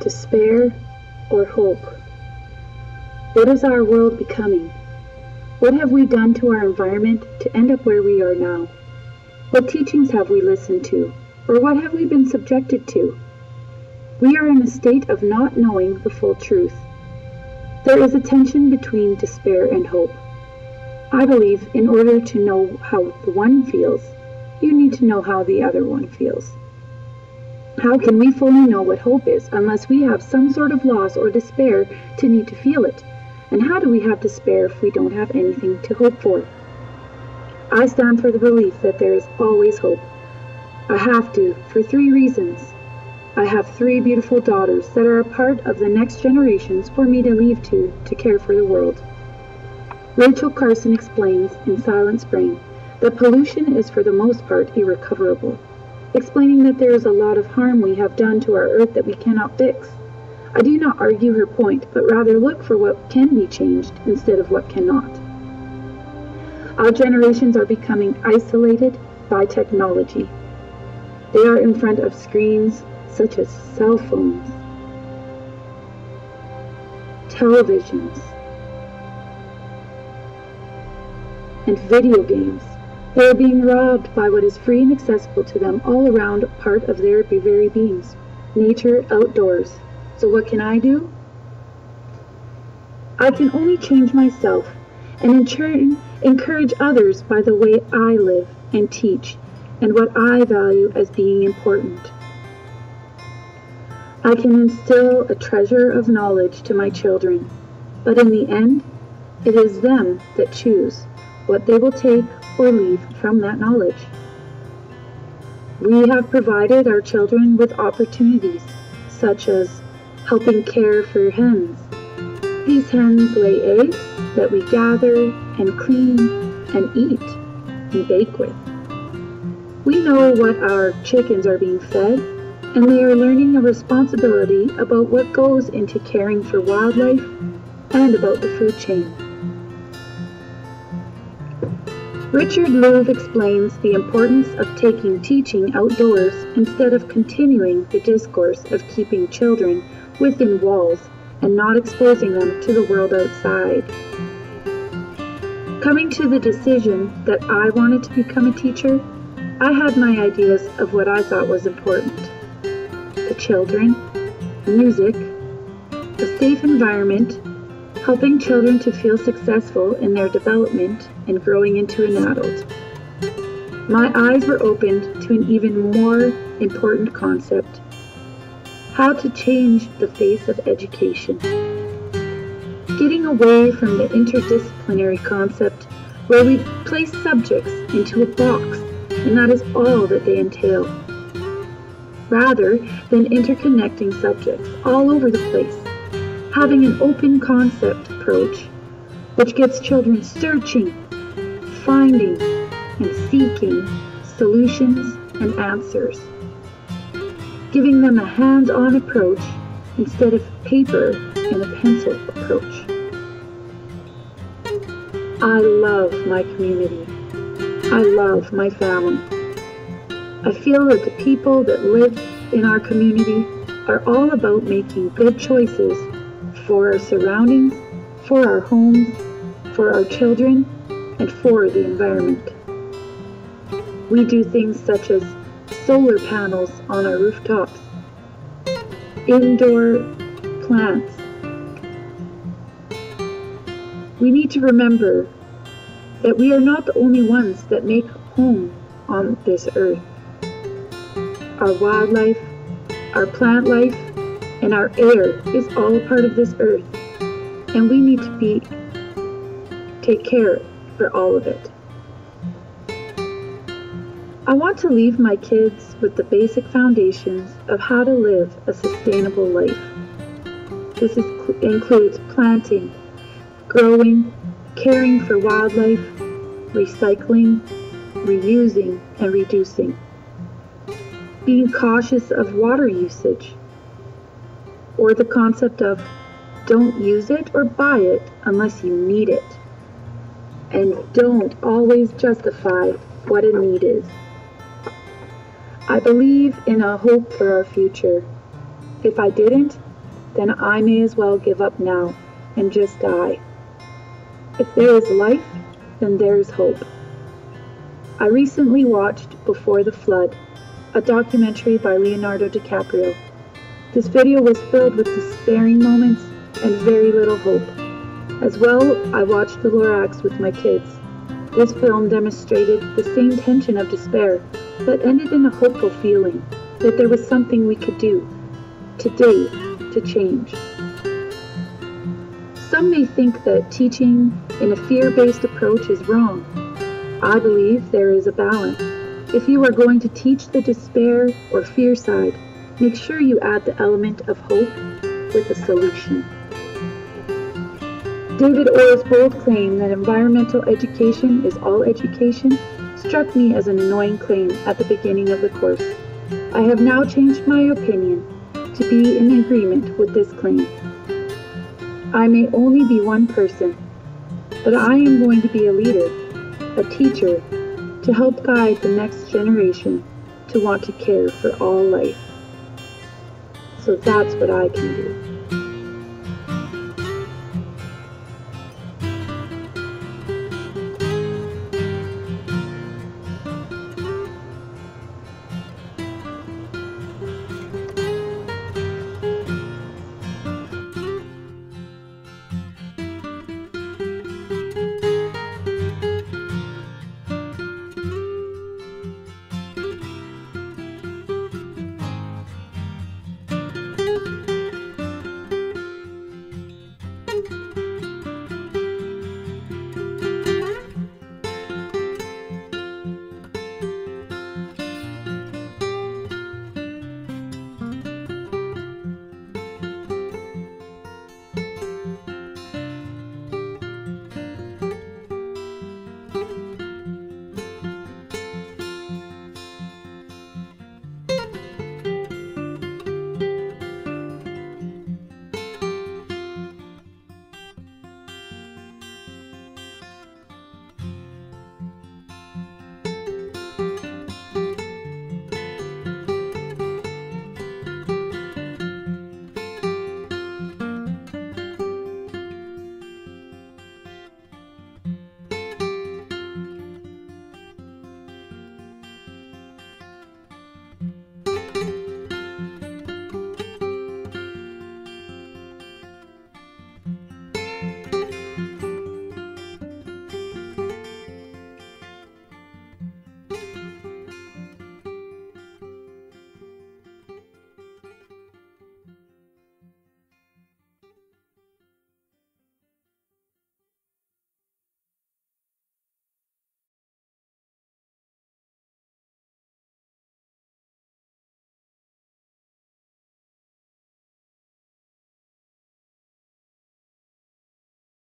Despair or hope? What is our world becoming? What have we done to our environment to end up where we are now? What teachings have we listened to, or what have we been subjected to? We are in a state of not knowing the full truth. There is a tension between despair and hope. I believe in order to know how the one feels, you need to know how the other one feels. How can we fully know what hope is unless we have some sort of loss or despair to need to feel it? And how do we have despair if we don't have anything to hope for? I stand for the belief that there is always hope. I have to, for 3 reasons. I have 3 beautiful daughters that are a part of the next generations for me to leave to care for the world. Rachel Carson explains in Silent Spring that pollution is for the most part irrecoverable, explaining that there is a lot of harm we have done to our earth that we cannot fix. I do not argue her point, but rather look for what can be changed instead of what cannot. Our generations are becoming isolated by technology. They are in front of screens such as cell phones, televisions, and video games. They are being robbed by what is free and accessible to them all around, part of their very beings, nature, outdoors. So what can I do? I can only change myself and in turn encourage others by the way I live and teach and what I value as being important. I can instill a treasure of knowledge to my children, but in the end, it is them that choose what they will take or leave from that knowledge. We have provided our children with opportunities, such as helping care for hens. These hens lay eggs that we gather and clean and eat and bake with. We know what our chickens are being fed, and they are learning a responsibility about what goes into caring for wildlife and about the food chain. Richard Louv explains the importance of taking teaching outdoors instead of continuing the discourse of keeping children within walls and not exposing them to the world outside. Coming to the decision that I wanted to become a teacher, I had my ideas of what I thought was important. The children, music, a safe environment, helping children to feel successful in their development and growing into an adult. My eyes were opened to an even more important concept: how to change the face of education. Getting away from the interdisciplinary concept where we place subjects into a box and that is all that they entail, rather than interconnecting subjects all over the place. Having an open concept approach, which gets children searching, finding, and seeking solutions and answers. Giving them a hands-on approach instead of paper and a pencil approach. I love my community. I love my family. I feel that the people that live in our community are all about making good choices for our surroundings, for our homes, for our children, and for the environment. We do things such as solar panels on our rooftops, indoor plants. We need to remember that we are not the only ones that make home on this earth. Our wildlife, our plant life, and our air is all a part of this earth, and we need to take care for all of it. I want to leave my kids with the basic foundations of how to live a sustainable life. This includes planting, growing, caring for wildlife, recycling, reusing, and reducing. Being cautious of water usage, or the concept of don't use it or buy it unless you need it. And don't always justify what a need is. I believe in a hope for our future. If I didn't, then I may as well give up now and just die. If there is life, then there is hope. I recently watched Before the Flood, a documentary by Leonardo DiCaprio. This video was filled with despairing moments and very little hope. As well, I watched The Lorax with my kids. This film demonstrated the same tension of despair, but ended in a hopeful feeling that there was something we could do today to change. Some may think that teaching in a fear-based approach is wrong. I believe there is a balance. If you are going to teach the despair or fear side, make sure you add the element of hope with a solution. David Orr's bold claim that environmental education is all education struck me as an annoying claim at the beginning of the course. I have now changed my opinion to be in agreement with this claim. I may only be one person, but I am going to be a leader, a teacher, to help guide the next generation to want to care for all life. So that's what I can do.